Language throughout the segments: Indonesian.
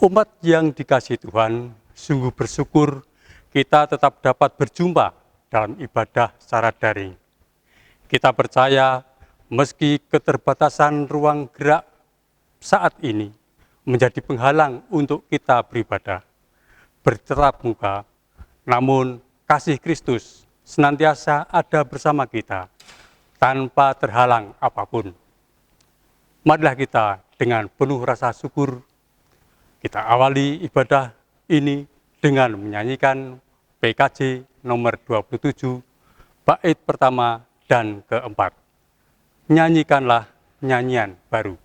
Umat yang dikasihi Tuhan, sungguh bersyukur kita tetap dapat berjumpa dalam ibadah secara daring. Kita percaya meski keterbatasan ruang gerak saat ini menjadi penghalang untuk kita beribadah, bertatap muka, namun kasih Kristus senantiasa ada bersama kita tanpa terhalang apapun. Marilah kita dengan penuh rasa syukur kita awali ibadah ini dengan menyanyikan PKJ nomor 27, bait pertama dan keempat. Nyanyikanlah nyanyian baru.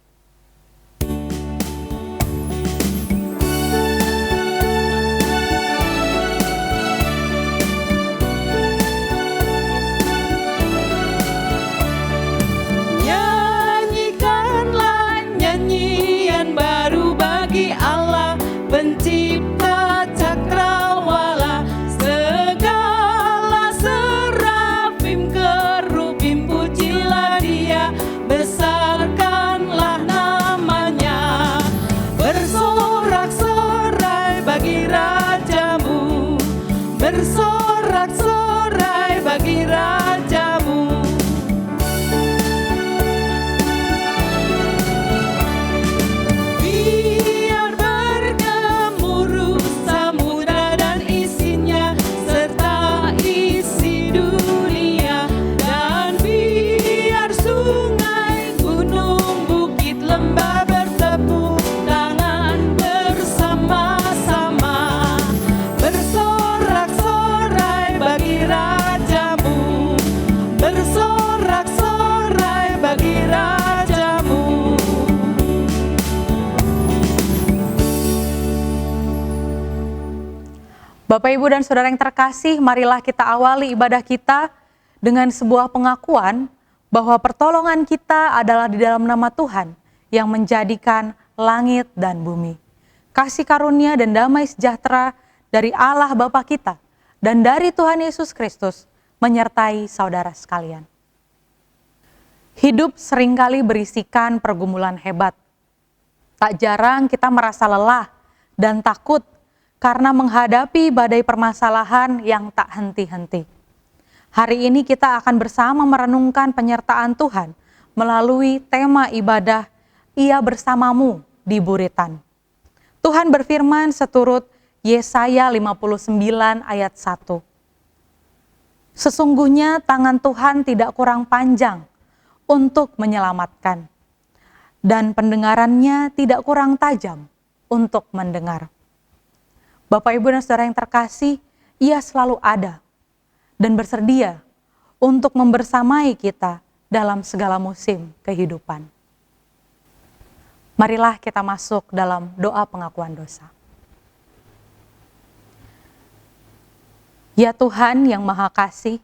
Pencipta cakrawala, segala serafim kerubim, pujilah Dia, besarkanlah namanya. Bersorak-sorai bagi rajamu, bersorak-sorai bagi rajamu. Bapak, Ibu, dan Saudara yang terkasih, marilah kita awali ibadah kita dengan sebuah pengakuan bahwa pertolongan kita adalah di dalam nama Tuhan yang menjadikan langit dan bumi. Kasih karunia dan damai sejahtera dari Allah Bapa kita dan dari Tuhan Yesus Kristus menyertai saudara sekalian. Hidup seringkali berisikan pergumulan hebat. Tak jarang kita merasa lelah dan takut karena menghadapi badai permasalahan yang tak henti-henti. Hari ini kita akan bersama merenungkan penyertaan Tuhan melalui tema ibadah Ia bersamamu di Buritan. Tuhan berfirman seturut Yesaya 59 ayat 1. Sesungguhnya tangan Tuhan tidak kurang panjang untuk menyelamatkan, dan pendengarannya tidak kurang tajam untuk mendengar. Bapak, Ibu, dan Saudara yang terkasih, Ia selalu ada dan bersedia untuk membersamai kita dalam segala musim kehidupan. Marilah kita masuk dalam doa pengakuan dosa. Ya Tuhan yang Maha Kasih,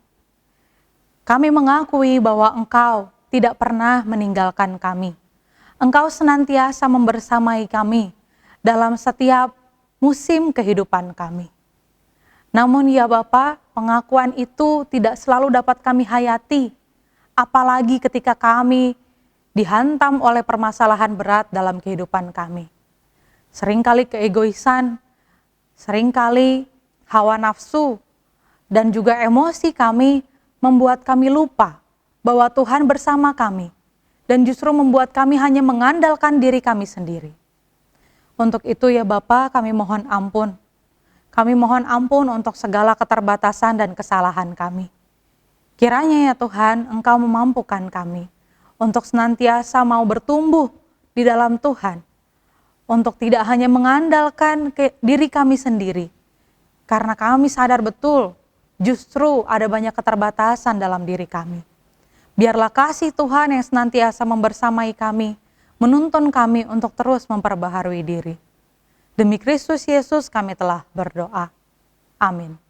kami mengakui bahwa Engkau tidak pernah meninggalkan kami. Engkau senantiasa membersamai kami dalam setiap musim kehidupan kami. Namun ya Bapa, pengakuan itu tidak selalu dapat kami hayati, apalagi ketika kami dihantam oleh permasalahan berat dalam kehidupan kami. Seringkali keegoisan, seringkali hawa nafsu, dan juga emosi kami membuat kami lupa bahwa Tuhan bersama kami, dan justru membuat kami hanya mengandalkan diri kami sendiri. Untuk itu ya Bapa, kami mohon ampun. Kami mohon ampun untuk segala keterbatasan dan kesalahan kami. Kiranya ya Tuhan, Engkau memampukan kami untuk senantiasa mau bertumbuh di dalam Tuhan. Untuk tidak hanya mengandalkan diri kami sendiri. Karena kami sadar betul, justru ada banyak keterbatasan dalam diri kami. Biarlah kasih Tuhan yang senantiasa membersamai kami, menuntun kami untuk terus memperbaharui diri. Demi Kristus Yesus kami telah berdoa. Amin.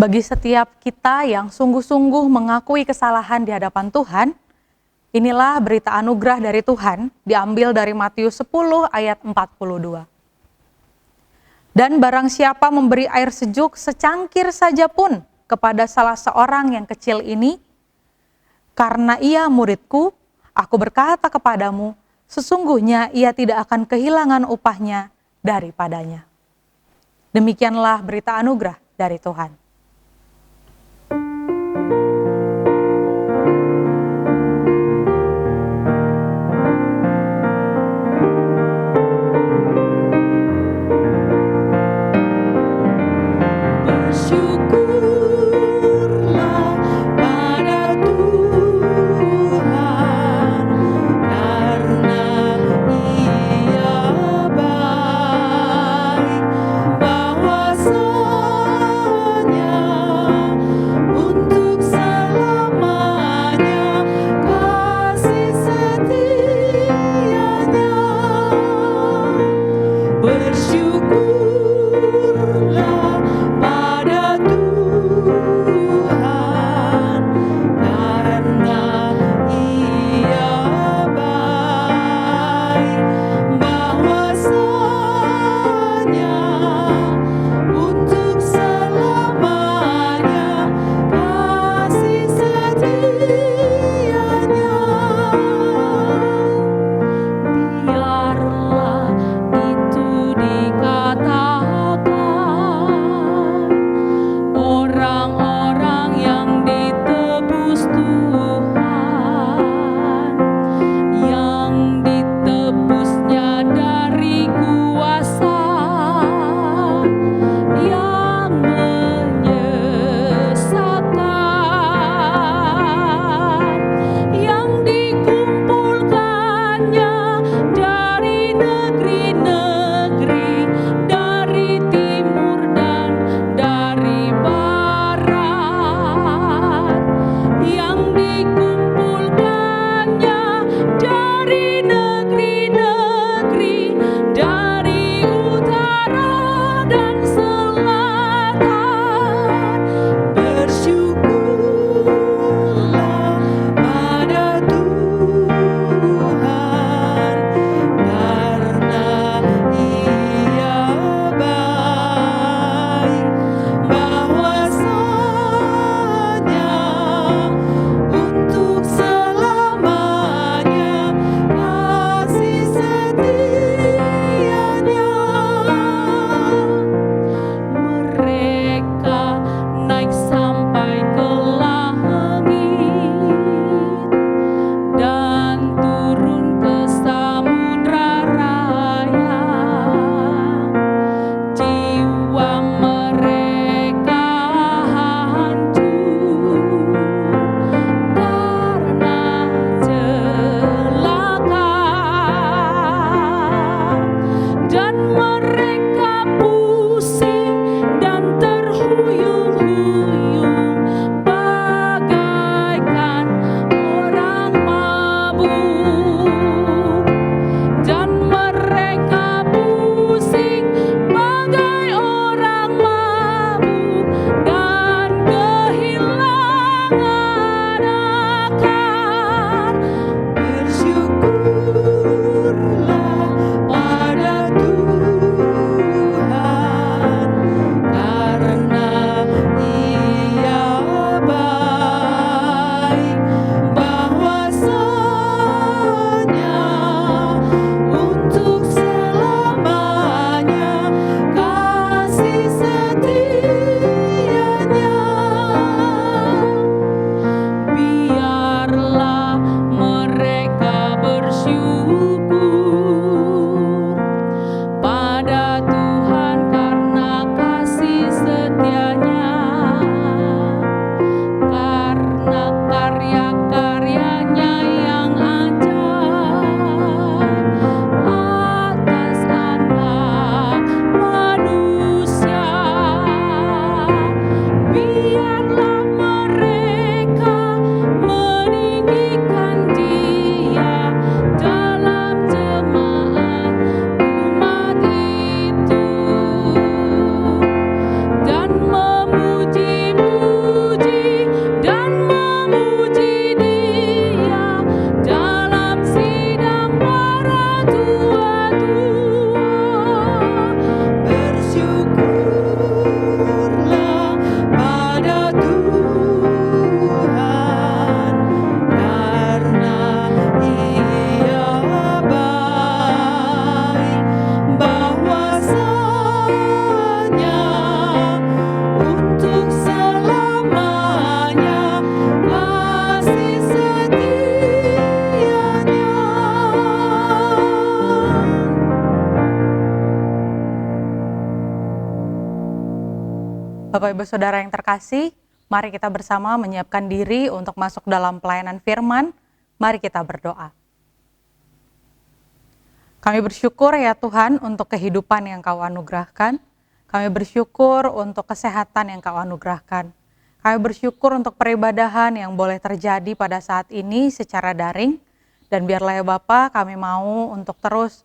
Bagi setiap kita yang sungguh-sungguh mengakui kesalahan di hadapan Tuhan, inilah berita anugerah dari Tuhan, diambil dari Matius 10 ayat 42. Dan barang siapa memberi air sejuk secangkir saja pun kepada salah seorang yang kecil ini, karena ia muridku, aku berkata kepadamu, sesungguhnya ia tidak akan kehilangan upahnya daripadanya. Demikianlah berita anugerah dari Tuhan. Bersyukurlah pada Tuhan karena Ia baik, bahwasanya Bapak Ibu Saudara yang terkasih, mari kita bersama menyiapkan diri untuk masuk dalam pelayanan firman. Mari kita berdoa. Kami bersyukur ya Tuhan untuk kehidupan yang Kau anugerahkan. Kami bersyukur untuk kesehatan yang Kau anugerahkan. Kami bersyukur untuk peribadahan yang boleh terjadi pada saat ini secara daring. Dan biarlah ya Bapa, kami mau untuk terus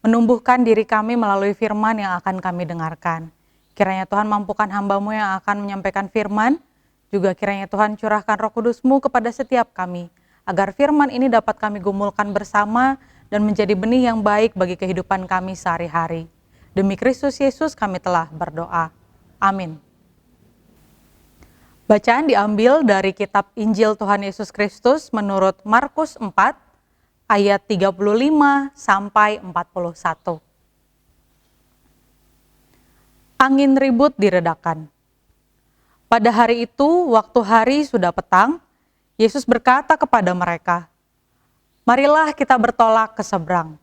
menumbuhkan diri kami melalui firman yang akan kami dengarkan. Kiranya Tuhan mampukan hamba-Mu yang akan menyampaikan firman, juga kiranya Tuhan curahkan Roh Kudus-Mu kepada setiap kami, agar firman ini dapat kami gumulkan bersama dan menjadi benih yang baik bagi kehidupan kami sehari-hari. Demi Kristus Yesus kami telah berdoa. Amin. Bacaan diambil dari kitab Injil Tuhan Yesus Kristus menurut Markus 4, ayat 35 sampai 41. Angin ribut diredakan. Pada hari itu, waktu hari sudah petang, Yesus berkata kepada mereka, "Marilah kita bertolak ke seberang."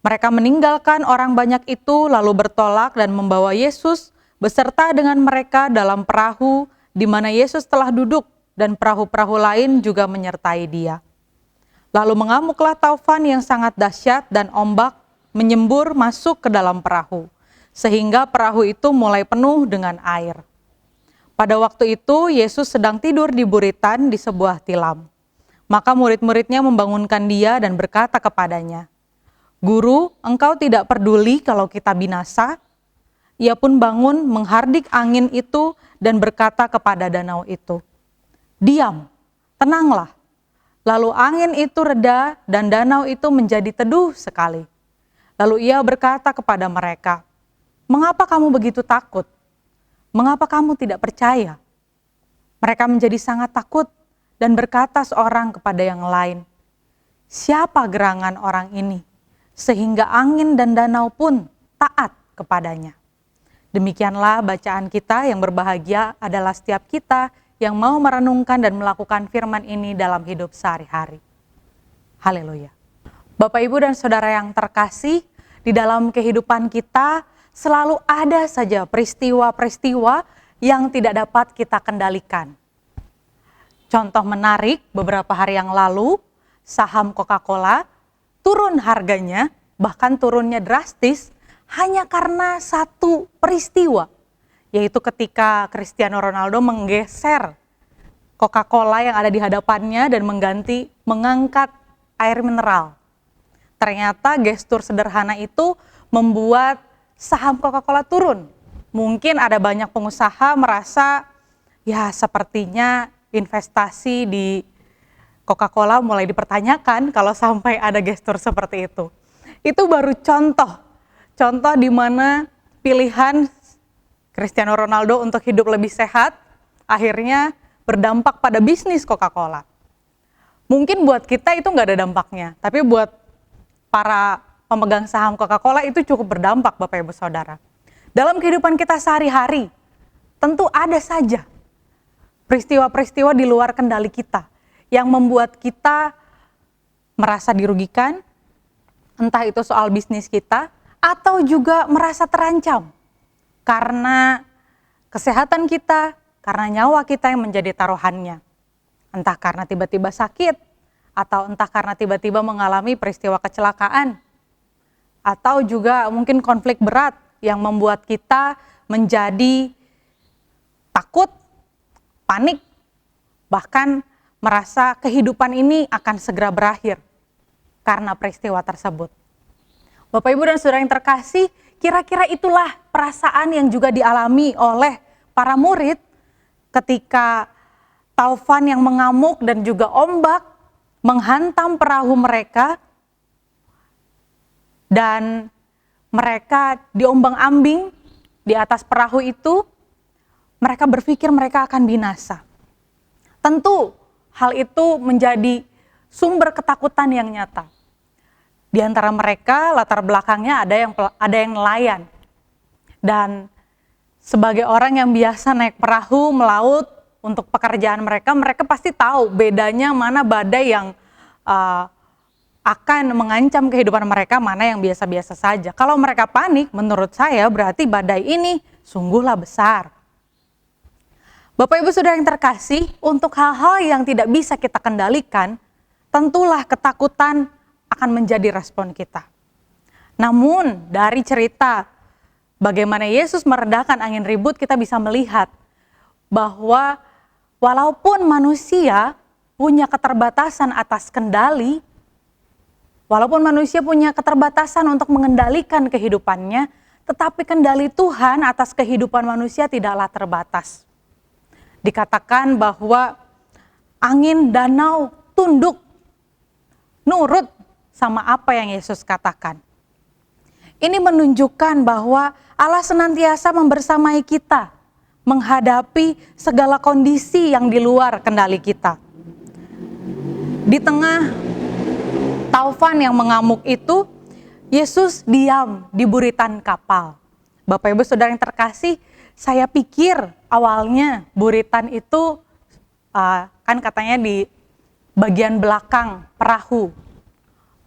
Mereka meninggalkan orang banyak itu lalu bertolak dan membawa Yesus beserta dengan mereka dalam perahu di mana Yesus telah duduk dan perahu-perahu lain juga menyertai Dia. Lalu mengamuklah taufan yang sangat dahsyat dan ombak menyembur masuk ke dalam perahu, sehingga perahu itu mulai penuh dengan air. Pada waktu itu Yesus sedang tidur di buritan di sebuah tilam. Maka murid-muridnya membangunkan Dia dan berkata kepadanya, "Guru, engkau tidak peduli kalau kita binasa?" Ia pun bangun menghardik angin itu dan berkata kepada danau itu, "Diam, tenanglah." Lalu angin itu reda dan danau itu menjadi teduh sekali. Lalu ia berkata kepada mereka, "Mengapa kamu begitu takut? Mengapa kamu tidak percaya?" Mereka menjadi sangat takut dan berkata seorang kepada yang lain, "Siapa gerangan orang ini, sehingga angin dan danau pun taat kepadanya?" Demikianlah bacaan kita. Yang berbahagia adalah setiap kita yang mau merenungkan dan melakukan firman ini dalam hidup sehari-hari. Haleluya. Bapak, Ibu, dan Saudara yang terkasih, di dalam kehidupan kita selalu ada saja peristiwa-peristiwa yang tidak dapat kita kendalikan. Contoh menarik, beberapa hari yang lalu, saham Coca-Cola turun harganya, bahkan turunnya drastis, hanya karena satu peristiwa, yaitu ketika Cristiano Ronaldo menggeser Coca-Cola yang ada di hadapannya dan mengangkat air mineral. Ternyata gestur sederhana itu membuat saham Coca-Cola turun. Mungkin ada banyak pengusaha merasa, ya sepertinya investasi di Coca-Cola mulai dipertanyakan kalau sampai ada gestur seperti itu. Itu baru contoh di mana pilihan Cristiano Ronaldo untuk hidup lebih sehat akhirnya berdampak pada bisnis Coca-Cola. Mungkin buat kita itu nggak ada dampaknya, tapi buat para pemegang saham Coca-Cola itu cukup berdampak, Bapak Ibu Saudara. Dalam kehidupan kita sehari-hari, tentu ada saja peristiwa-peristiwa di luar kendali kita yang membuat kita merasa dirugikan, entah itu soal bisnis kita, atau juga merasa terancam karena kesehatan kita, karena nyawa kita yang menjadi taruhannya. Entah karena tiba-tiba sakit, atau entah karena tiba-tiba mengalami peristiwa kecelakaan, atau juga mungkin konflik berat yang membuat kita menjadi takut, panik, bahkan merasa kehidupan ini akan segera berakhir karena peristiwa tersebut. Bapak, Ibu, dan Saudara yang terkasih, kira-kira itulah perasaan yang juga dialami oleh para murid ketika taufan yang mengamuk dan juga ombak menghantam perahu mereka dan mereka diombang-ambing di atas perahu itu. Mereka berpikir mereka akan binasa. Tentu hal itu menjadi sumber ketakutan yang nyata. Di antara mereka latar belakangnya ada yang nelayan. Dan sebagai orang yang biasa naik perahu melaut untuk pekerjaan mereka pasti tahu bedanya mana badai yang akan mengancam kehidupan mereka, mana yang biasa-biasa saja. Kalau mereka panik, menurut saya berarti badai ini sungguhlah besar. Bapak Ibu Saudara yang terkasih, untuk hal-hal yang tidak bisa kita kendalikan, tentulah ketakutan akan menjadi respon kita. Namun dari cerita bagaimana Yesus meredakan angin ribut, kita bisa melihat bahwa walaupun manusia punya keterbatasan atas kendali, walaupun manusia punya keterbatasan untuk mengendalikan kehidupannya, tetapi kendali Tuhan atas kehidupan manusia tidaklah terbatas. Dikatakan bahwa angin, danau tunduk, nurut sama apa yang Yesus katakan. Ini menunjukkan bahwa Allah senantiasa membersamai kita menghadapi segala kondisi yang di luar kendali kita. Di tengah taufan yang mengamuk itu, Yesus diam di buritan kapal. Bapak Ibu Saudara yang terkasih, saya pikir awalnya buritan itu kan katanya di bagian belakang perahu.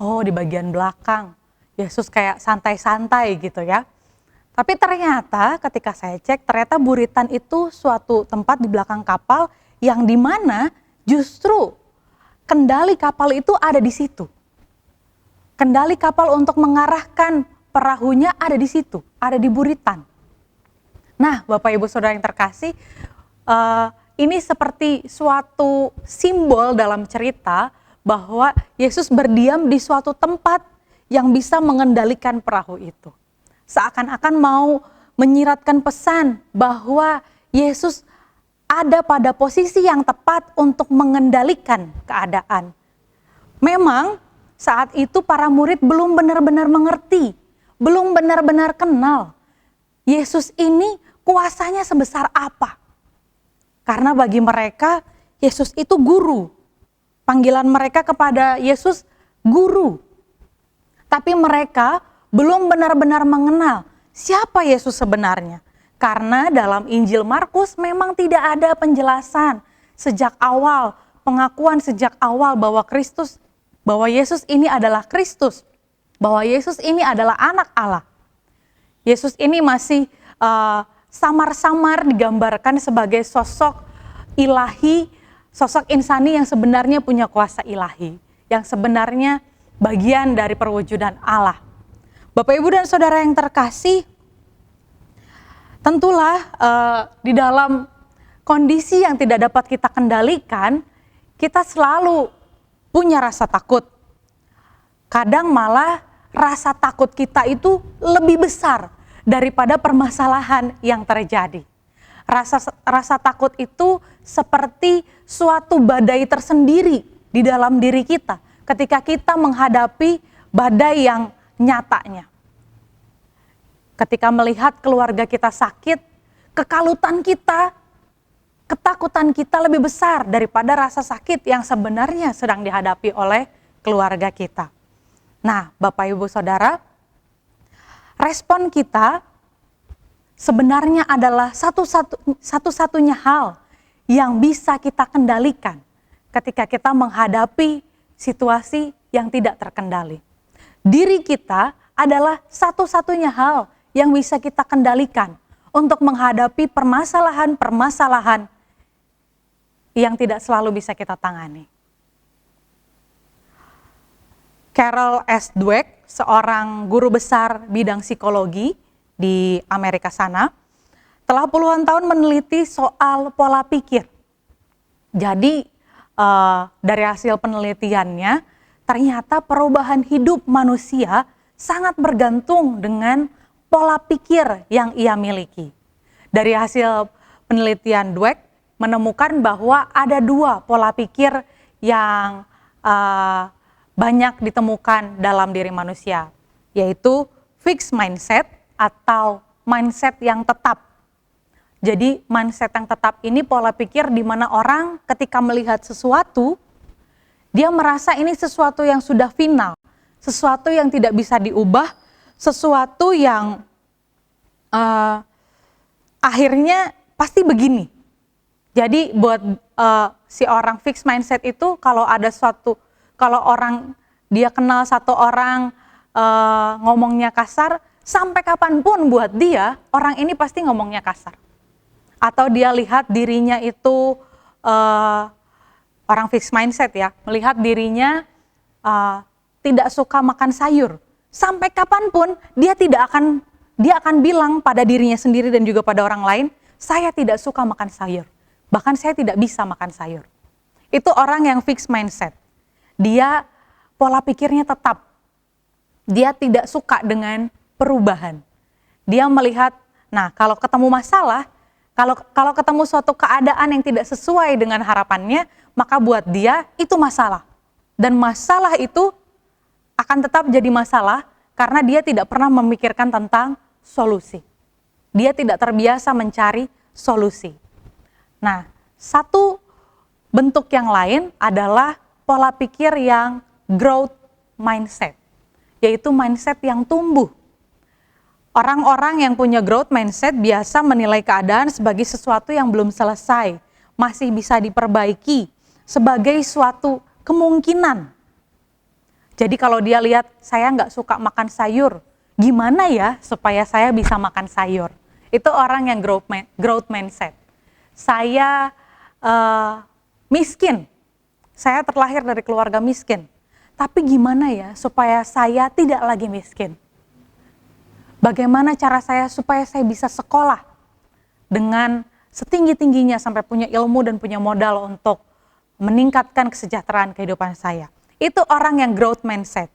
Oh, di bagian belakang. Yesus kayak santai-santai gitu ya. Tapi ternyata ketika saya cek, ternyata buritan itu suatu tempat di belakang kapal yang dimana justru kendali kapal itu ada di situ. Kendali kapal untuk mengarahkan perahunya ada di situ, ada di buritan. Nah, Bapak Ibu Saudara yang terkasih, ini seperti suatu simbol dalam cerita bahwa Yesus berdiam di suatu tempat yang bisa mengendalikan perahu itu. Seakan-akan mau menyiratkan pesan bahwa Yesus ada pada posisi yang tepat untuk mengendalikan keadaan. Memang saat itu para murid belum benar-benar mengerti, belum benar-benar kenal Yesus ini kuasanya sebesar apa. Karena bagi mereka Yesus itu guru. Panggilan mereka kepada Yesus guru. Tapi mereka belum benar-benar mengenal siapa Yesus sebenarnya. Karena dalam Injil Markus memang tidak ada penjelasan sejak awal, pengakuan sejak awal bahwa Yesus ini adalah Kristus, bahwa Yesus ini adalah anak Allah. Yesus ini masih samar-samar digambarkan sebagai sosok ilahi, sosok insani yang sebenarnya punya kuasa ilahi, yang sebenarnya bagian dari perwujudan Allah. Bapak, Ibu, dan Saudara yang terkasih, tentulah di dalam kondisi yang tidak dapat kita kendalikan, kita selalu punya rasa takut. Kadang malah rasa takut kita itu lebih besar daripada permasalahan yang terjadi. Rasa takut itu seperti suatu badai tersendiri di dalam diri kita ketika kita menghadapi badai yang nyatanya. Ketika melihat keluarga kita sakit, kekalutan kita, ketakutan kita lebih besar daripada rasa sakit yang sebenarnya sedang dihadapi oleh keluarga kita. Nah, Bapak Ibu Saudara, respon kita sebenarnya adalah satu-satunya hal yang bisa kita kendalikan ketika kita menghadapi situasi yang tidak terkendali. Diri kita adalah satu-satunya hal yang bisa kita kendalikan untuk menghadapi permasalahan-permasalahan yang tidak selalu bisa kita tangani. Carol S. Dweck, seorang guru besar bidang psikologi di Amerika sana, telah puluhan tahun meneliti soal pola pikir. Jadi dari hasil penelitiannya, ternyata perubahan hidup manusia sangat bergantung dengan pola pikir yang ia miliki. Dari hasil penelitian Dweck menemukan bahwa ada dua pola pikir yang banyak ditemukan dalam diri manusia, yaitu fixed mindset atau mindset yang tetap. Jadi mindset yang tetap ini pola pikir di mana orang ketika melihat sesuatu, dia merasa ini sesuatu yang sudah final, sesuatu yang tidak bisa diubah, sesuatu yang akhirnya pasti begini. Jadi buat si orang fixed mindset itu kalau orang dia kenal satu orang ngomongnya kasar, sampai kapanpun buat dia orang ini pasti ngomongnya kasar. Atau dia lihat dirinya itu orang fixed mindset ya, melihat dirinya tidak suka makan sayur. Sampai kapanpun dia akan bilang pada dirinya sendiri dan juga pada orang lain, saya tidak suka makan sayur. Bahkan saya tidak bisa makan sayur. Itu orang yang fixed mindset. Dia pola pikirnya tetap. Dia tidak suka dengan perubahan. Dia melihat, nah kalau ketemu masalah, kalau ketemu suatu keadaan yang tidak sesuai dengan harapannya, maka buat dia itu masalah. Dan masalah itu akan tetap jadi masalah karena dia tidak pernah memikirkan tentang solusi. Dia tidak terbiasa mencari solusi. Nah, satu bentuk yang lain adalah pola pikir yang growth mindset, yaitu mindset yang tumbuh. Orang-orang yang punya growth mindset biasa menilai keadaan sebagai sesuatu yang belum selesai, masih bisa diperbaiki, sebagai suatu kemungkinan. Jadi kalau dia lihat, saya nggak suka makan sayur, gimana ya supaya saya bisa makan sayur? Itu orang yang growth mindset. Saya miskin, saya terlahir dari keluarga miskin, tapi gimana ya supaya saya tidak lagi miskin? Bagaimana cara saya supaya saya bisa sekolah dengan setinggi-tingginya sampai punya ilmu dan punya modal untuk meningkatkan kesejahteraan kehidupan saya? Itu orang yang growth mindset.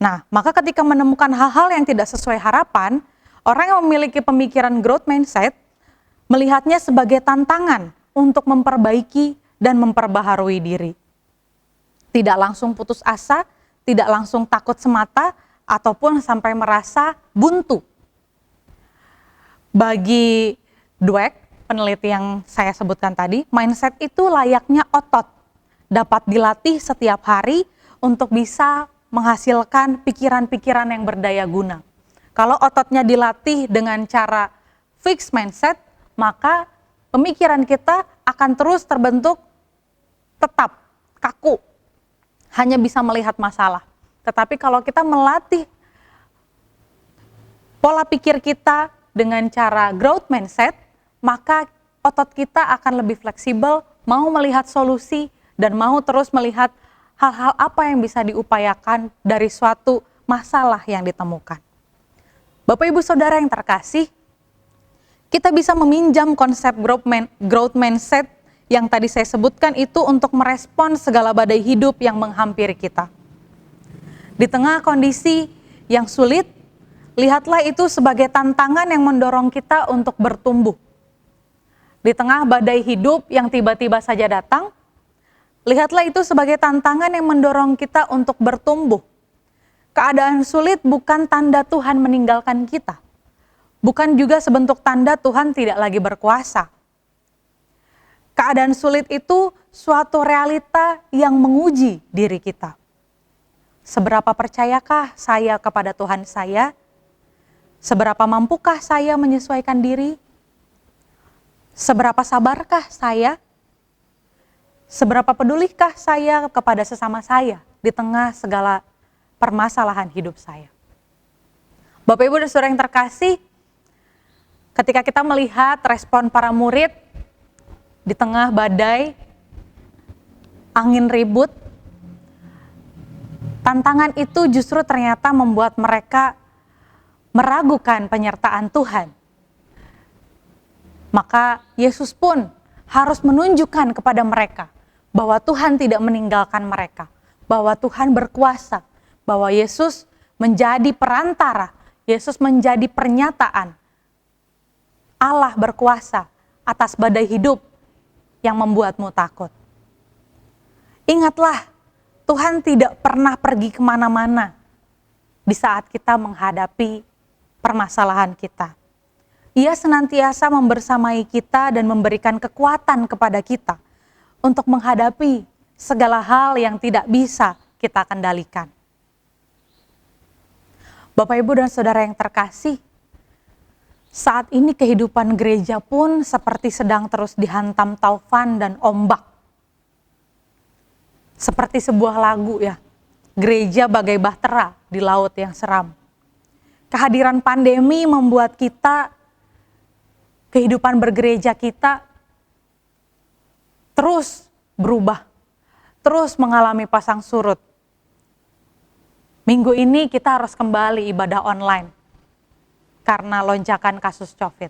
Nah, maka ketika menemukan hal-hal yang tidak sesuai harapan, orang yang memiliki pemikiran growth mindset melihatnya sebagai tantangan untuk memperbaiki dan memperbaharui diri. Tidak langsung putus asa, tidak langsung takut semata, ataupun sampai merasa buntu. Bagi Dweck, peneliti yang saya sebutkan tadi, mindset itu layaknya otot, dapat dilatih setiap hari untuk bisa menghasilkan pikiran-pikiran yang berdaya guna. Kalau ototnya dilatih dengan cara fixed mindset, maka pemikiran kita akan terus terbentuk tetap, kaku, hanya bisa melihat masalah. Tetapi kalau kita melatih pola pikir kita dengan cara growth mindset, maka otot kita akan lebih fleksibel, mau melihat solusi, dan mau terus melihat hal-hal apa yang bisa diupayakan dari suatu masalah yang ditemukan. Bapak Ibu Saudara yang terkasih, kita bisa meminjam konsep growth mindset yang tadi saya sebutkan itu untuk merespon segala badai hidup yang menghampiri kita. Di tengah kondisi yang sulit, lihatlah itu sebagai tantangan yang mendorong kita untuk bertumbuh. Di tengah badai hidup yang tiba-tiba saja datang, lihatlah itu sebagai tantangan yang mendorong kita untuk bertumbuh. Keadaan sulit bukan tanda Tuhan meninggalkan kita. Bukan juga sebentuk tanda Tuhan tidak lagi berkuasa. Keadaan sulit itu suatu realita yang menguji diri kita. Seberapa percayakah saya kepada Tuhan saya? Seberapa mampukah saya menyesuaikan diri? Seberapa sabarkah saya? Seberapa pedulikah saya kepada sesama saya di tengah segala permasalahan hidup saya? Bapak Ibu dan Saudara yang terkasih, ketika kita melihat respon para murid di tengah badai, angin ribut, tantangan itu justru ternyata membuat mereka meragukan penyertaan Tuhan. Maka Yesus pun harus menunjukkan kepada mereka bahwa Tuhan tidak meninggalkan mereka, bahwa Tuhan berkuasa, bahwa Yesus menjadi perantara, Yesus menjadi pernyataan Allah berkuasa atas badai hidup yang membuatmu takut. Ingatlah, Tuhan tidak pernah pergi kemana-mana di saat kita menghadapi permasalahan kita. Ia senantiasa membersamai kita dan memberikan kekuatan kepada kita untuk menghadapi segala hal yang tidak bisa kita kendalikan. Bapak, Ibu, dan Saudara yang terkasih, saat ini kehidupan gereja pun seperti sedang terus dihantam taufan dan ombak. Seperti sebuah lagu ya, gereja bagai bahtera di laut yang seram. Kehadiran pandemi membuat kita kehidupan bergereja kita terus berubah, terus mengalami pasang surut. Minggu ini kita harus kembali ibadah online karena lonjakan kasus COVID.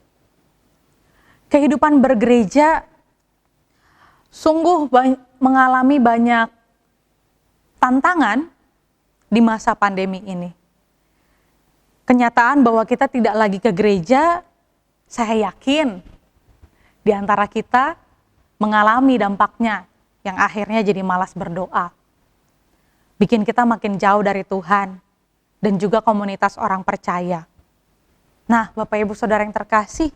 Kehidupan bergereja sungguh mengalami banyak tantangan di masa pandemi ini. Kenyataan bahwa kita tidak lagi ke gereja, saya yakin di antara kita mengalami dampaknya yang akhirnya jadi malas berdoa. Bikin kita makin jauh dari Tuhan dan juga komunitas orang percaya. Nah, Bapak Ibu Saudara yang terkasih,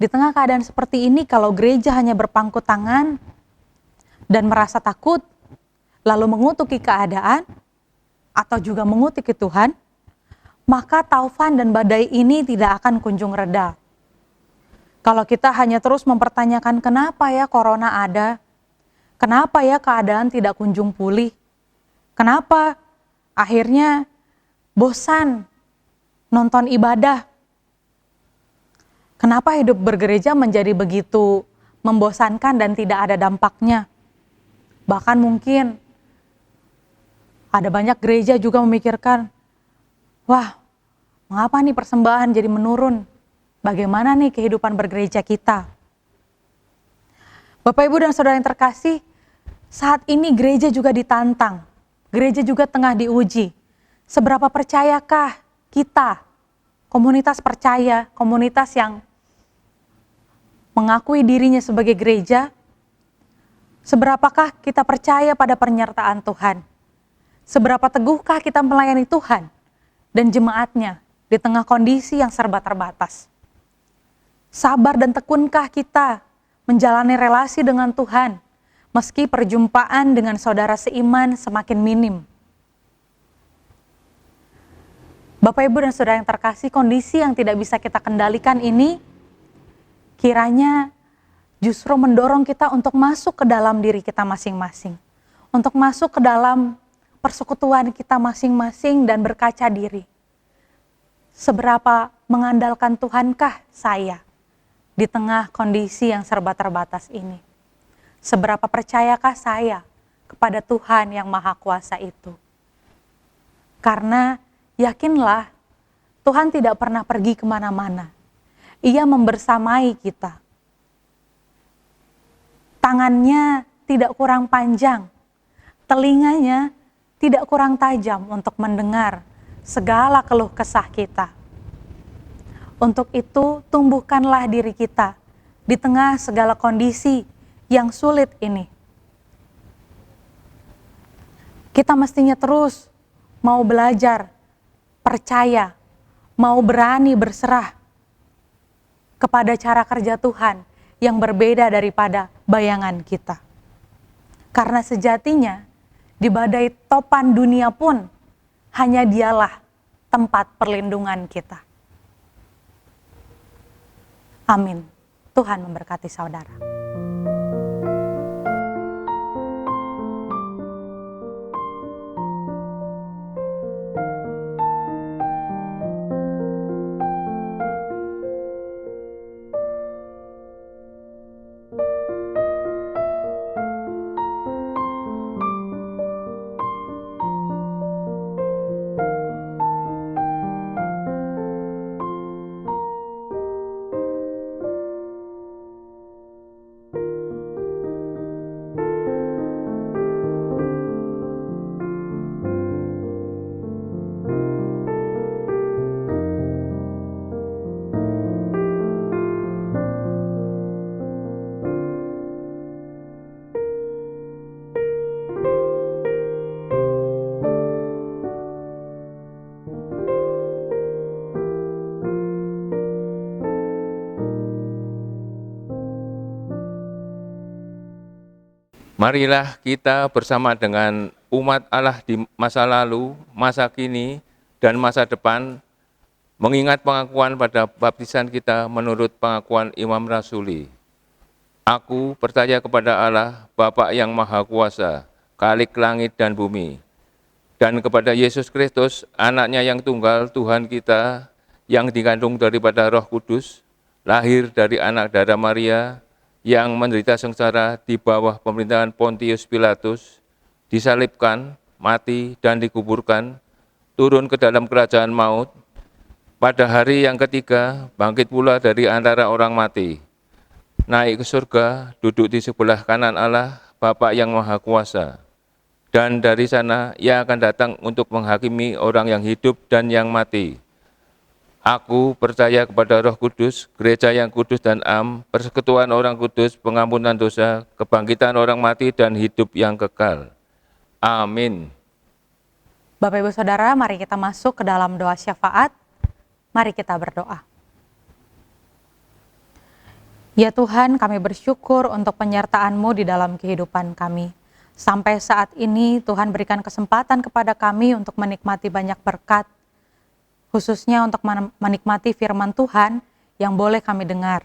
di tengah keadaan seperti ini kalau gereja hanya berpangku tangan dan merasa takut, lalu mengutuki keadaan atau juga mengutuki Tuhan, maka taufan dan badai ini tidak akan kunjung reda. Kalau kita hanya terus mempertanyakan kenapa ya corona ada, kenapa ya keadaan tidak kunjung pulih, kenapa akhirnya bosan nonton ibadah, kenapa hidup bergereja menjadi begitu membosankan dan tidak ada dampaknya. Bahkan mungkin ada banyak gereja juga memikirkan, wah, mengapa nih persembahan jadi menurun? Bagaimana nih kehidupan bergereja kita? Bapak, Ibu, dan Saudara yang terkasih, saat ini gereja juga ditantang. Gereja juga tengah diuji. Seberapa percayakah kita, komunitas percaya, komunitas yang mengakui dirinya sebagai gereja, seberapakah kita percaya pada penyertaan Tuhan? Seberapa teguhkah kita melayani Tuhan dan jemaatnya di tengah kondisi yang serba terbatas? Sabar dan tekunkah kita menjalani relasi dengan Tuhan meski perjumpaan dengan saudara seiman semakin minim? Bapak, Ibu, dan Saudara yang terkasih, kondisi yang tidak bisa kita kendalikan ini kiranya justru mendorong kita untuk masuk ke dalam diri kita masing-masing, untuk masuk ke dalam persekutuan kita masing-masing dan berkaca diri. Seberapa mengandalkan Tuhankah saya di tengah kondisi yang serba terbatas ini? Seberapa percayakah saya kepada Tuhan yang Maha Kuasa itu? Karena yakinlah, Tuhan tidak pernah pergi kemana-mana. Ia membersamai kita. Tangannya tidak kurang panjang, telinganya tidak kurang tajam untuk mendengar segala keluh kesah kita. Untuk itu, tumbuhkanlah diri kita di tengah segala kondisi yang sulit ini. Kita mestinya terus mau belajar, percaya, mau berani berserah kepada cara kerja Tuhan yang berbeda daripada bayangan kita. Karena sejatinya, di badai topan dunia pun, hanya Dialah tempat perlindungan kita. Amin. Tuhan memberkati saudara. Marilah kita bersama dengan umat Allah di masa lalu, masa kini, dan masa depan, mengingat pengakuan pada baptisan kita menurut pengakuan Imam Rasuli. Aku percaya kepada Allah, Bapa yang Maha Kuasa, Khalik langit dan bumi, dan kepada Yesus Kristus, anaknya yang tunggal, Tuhan kita, yang dikandung daripada Roh Kudus, lahir dari anak darah Maria, yang menderita sengsara di bawah pemerintahan Pontius Pilatus, disalibkan, mati, dan dikuburkan, turun ke dalam kerajaan maut, pada hari yang ketiga bangkit pula dari antara orang mati, naik ke surga, duduk di sebelah kanan Allah, Bapa yang Maha Kuasa. Dan dari sana Ia akan datang untuk menghakimi orang yang hidup dan yang mati. Aku percaya kepada Roh Kudus, gereja yang kudus dan am, persekutuan orang kudus, pengampunan dosa, kebangkitan orang mati, dan hidup yang kekal. Amin. Bapak Ibu Saudara, mari kita masuk ke dalam doa syafaat. Mari kita berdoa. Ya Tuhan, kami bersyukur untuk penyertaan-Mu di dalam kehidupan kami. Sampai saat ini Tuhan berikan kesempatan kepada kami untuk menikmati banyak berkat, khususnya untuk menikmati firman Tuhan yang boleh kami dengar.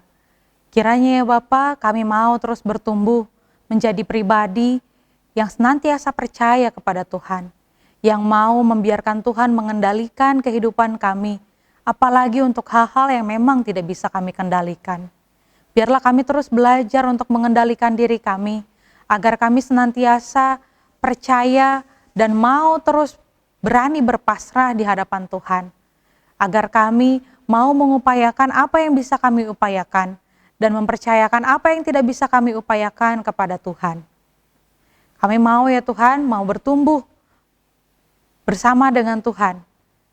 Kiranya ya Bapa, kami mau terus bertumbuh menjadi pribadi yang senantiasa percaya kepada Tuhan, yang mau membiarkan Tuhan mengendalikan kehidupan kami, apalagi untuk hal-hal yang memang tidak bisa kami kendalikan. Biarlah kami terus belajar untuk mengendalikan diri kami, agar kami senantiasa percaya dan mau terus berani berpasrah di hadapan Tuhan. Agar kami mau mengupayakan apa yang bisa kami upayakan dan mempercayakan apa yang tidak bisa kami upayakan kepada Tuhan. Kami mau ya Tuhan, mau bertumbuh bersama dengan Tuhan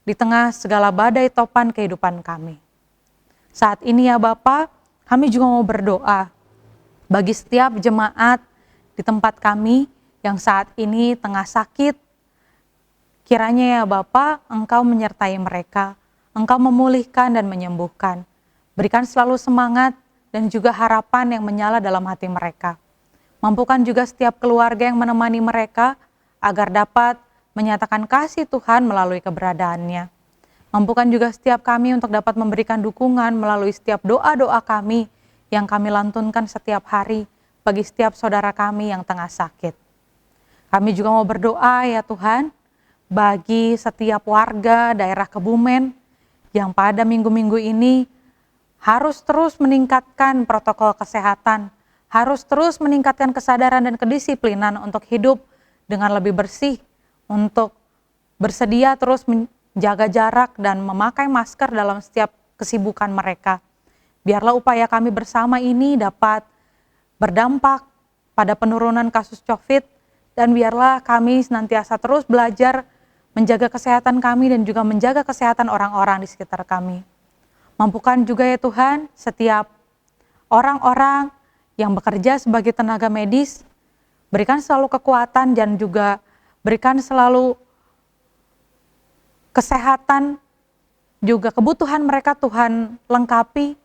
di tengah segala badai topan kehidupan kami. Saat ini ya Bapa, kami juga mau berdoa bagi setiap jemaat di tempat kami yang saat ini tengah sakit. Kiranya ya Bapa, Engkau menyertai mereka, Engkau memulihkan dan menyembuhkan. Berikan selalu semangat dan juga harapan yang menyala dalam hati mereka. Mampukan juga setiap keluarga yang menemani mereka agar dapat menyatakan kasih Tuhan melalui keberadaannya. Mampukan juga setiap kami untuk dapat memberikan dukungan melalui setiap doa-doa kami yang kami lantunkan setiap hari bagi setiap saudara kami yang tengah sakit. Kami juga mau berdoa ya Tuhan, bagi setiap warga daerah Kebumen yang pada minggu-minggu ini harus terus meningkatkan protokol kesehatan, harus terus meningkatkan kesadaran dan kedisiplinan untuk hidup dengan lebih bersih, untuk bersedia terus menjaga jarak dan memakai masker dalam setiap kesibukan mereka. Biarlah upaya kami bersama ini dapat berdampak pada penurunan kasus COVID, dan biarlah kami senantiasa terus belajar menjaga kesehatan kami dan juga menjaga kesehatan orang-orang di sekitar kami. Mampukan juga ya Tuhan setiap orang-orang yang bekerja sebagai tenaga medis, berikan selalu kekuatan dan juga berikan selalu kesehatan, juga kebutuhan mereka Tuhan lengkapi,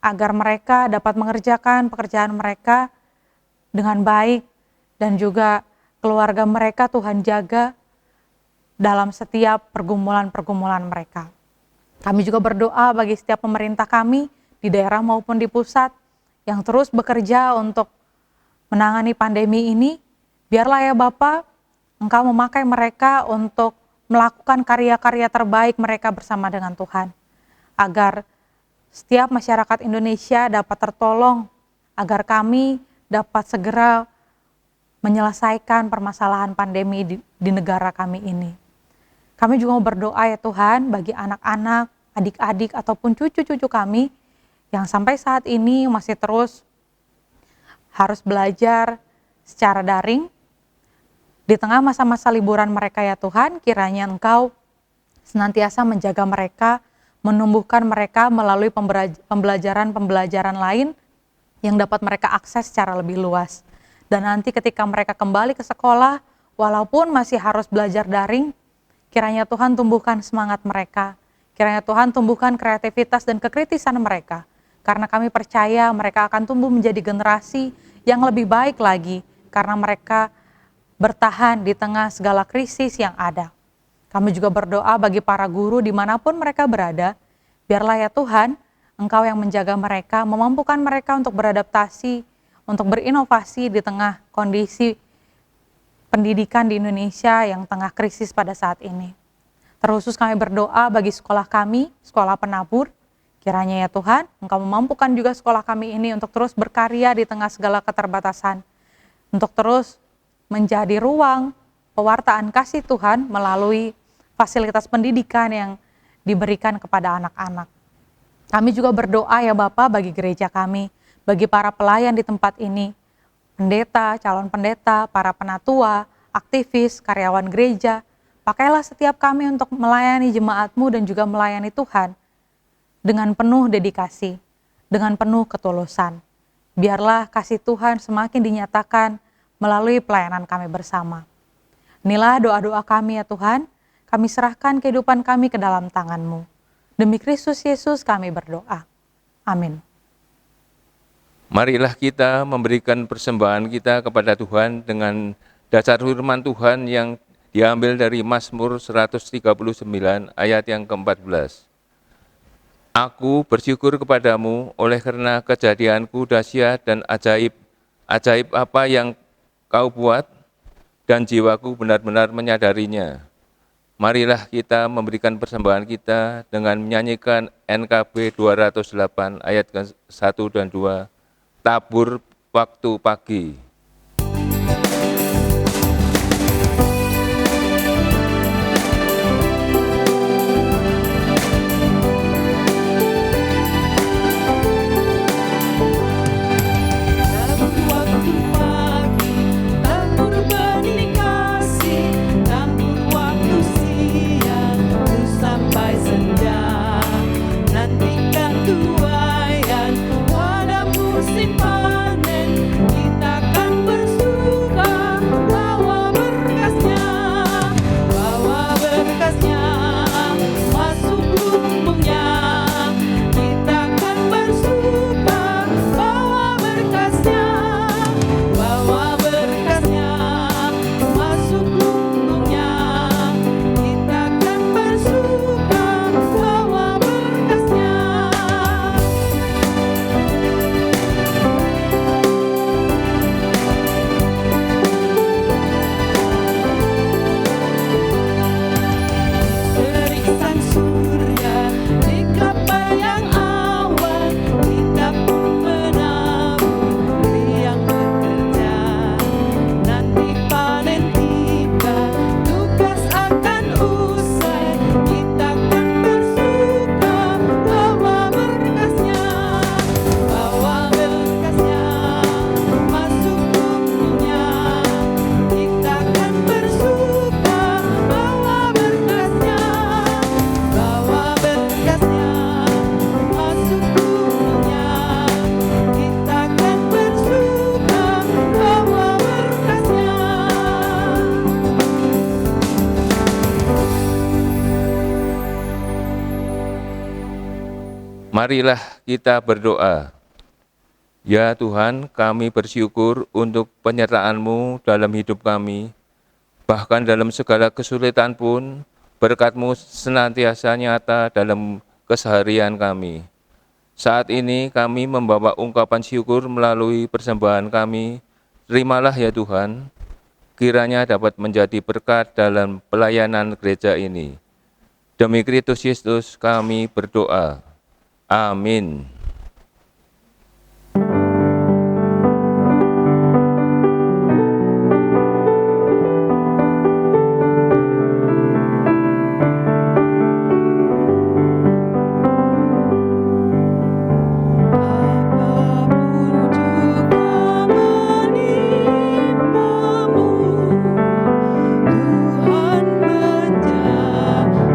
agar mereka dapat mengerjakan pekerjaan mereka dengan baik dan juga keluarga mereka Tuhan jaga dalam setiap pergumulan-pergumulan mereka. Kami juga berdoa bagi setiap pemerintah kami di daerah maupun di pusat yang terus bekerja untuk menangani pandemi ini. Biarlah ya Bapa, Engkau memakai mereka untuk melakukan karya-karya terbaik mereka bersama dengan Tuhan, agar setiap masyarakat Indonesia dapat tertolong, agar kami dapat segera menyelesaikan permasalahan pandemi di negara kami ini. Kami juga mau berdoa ya Tuhan bagi anak-anak, adik-adik ataupun cucu-cucu kami yang sampai saat ini masih terus harus belajar secara daring. Di tengah masa-masa liburan mereka ya Tuhan, kiranya Engkau senantiasa menjaga mereka, menumbuhkan mereka melalui pembelajaran-pembelajaran lain yang dapat mereka akses secara lebih luas. Dan nanti ketika mereka kembali ke sekolah, walaupun masih harus belajar daring, kiranya Tuhan tumbuhkan semangat mereka, kiranya Tuhan tumbuhkan kreativitas dan kekritisan mereka, karena kami percaya mereka akan tumbuh menjadi generasi yang lebih baik lagi, karena mereka bertahan di tengah segala krisis yang ada. Kami juga berdoa bagi para guru dimanapun mereka berada, biarlah ya Tuhan, Engkau yang menjaga mereka, memampukan mereka untuk beradaptasi, untuk berinovasi di tengah kondisi pendidikan di Indonesia yang tengah krisis pada saat ini. Terkhusus kami berdoa bagi sekolah kami, Sekolah Penabur, Kiranya ya Tuhan, Engkau memampukan juga sekolah kami ini untuk terus berkarya di tengah segala keterbatasan, untuk terus menjadi ruang pewartaan kasih Tuhan melalui fasilitas pendidikan yang diberikan kepada anak-anak. Kami juga berdoa ya Bapa bagi gereja kami, bagi para pelayan di tempat ini, pendeta, calon pendeta, para penatua, aktivis, karyawan gereja. Pakailah setiap kami untuk melayani jemaat-Mu dan juga melayani Tuhan dengan penuh dedikasi, dengan penuh ketulusan. Biarlah kasih Tuhan semakin dinyatakan melalui pelayanan kami bersama. Inilah doa-doa kami ya Tuhan, kami serahkan kehidupan kami ke dalam tangan-Mu. Demi Kristus Yesus kami berdoa. Amin. Marilah kita memberikan persembahan kita kepada Tuhan dengan dasar firman Tuhan yang diambil dari Mazmur 139 ayat yang ke-14. Aku bersyukur kepadamu oleh karena kejadianku dahsyat dan ajaib. Ajaib apa yang kau buat dan jiwaku benar-benar menyadarinya. Marilah kita memberikan persembahan kita dengan menyanyikan NKB 208 ayat ke-1 dan 2, tabur waktu pagi. Waktu pagi, tabur benih kasih, tabur waktu siang, terus sampai senja. Nantikan tuaian pada musim panen, kita akan bersuka bawa berkasnya, masuk lumbungnya. Kita akan bersuka bawa berkasnya, masuk lumbungnya. Kita akan bersuka bawa berkasnya. Terik sang surya di kebayang awan, kita pun menabur yang bekerja. Nanti panen tiba, tugas akan usai, kita akan bersuka bawa berkasnya, masuk lumbungnya. Kita akan bersuka bawa berkasnya, masuk lumbungnya. Kita akan bersuka bawa berkasnya. Marilah kita berdoa. Ya Tuhan, kami bersyukur untuk penyertaan-Mu dalam hidup kami. Bahkan dalam segala kesulitan pun, berkat-Mu senantiasa nyata dalam keseharian kami. Saat ini kami membawa ungkapan syukur melalui persembahan kami. Terimalah ya Tuhan, kiranya dapat menjadi berkat dalam pelayanan gereja ini. Demi Kristus Yesus kami berdoa. Amin. Apapun juga menimpamu, Tuhan menjagamu.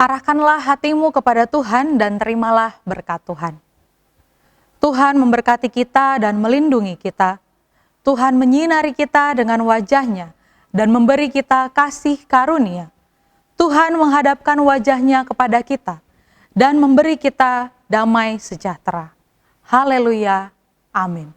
Arahkanlah hatimu kepada Tuhan dan terimalah berkat Tuhan. Tuhan memberkati kita dan melindungi kita. Tuhan menyinari kita dengan wajah-Nya dan memberi kita kasih karunia. Tuhan menghadapkan wajah-Nya kepada kita dan memberi kita damai sejahtera. Haleluya. Amin.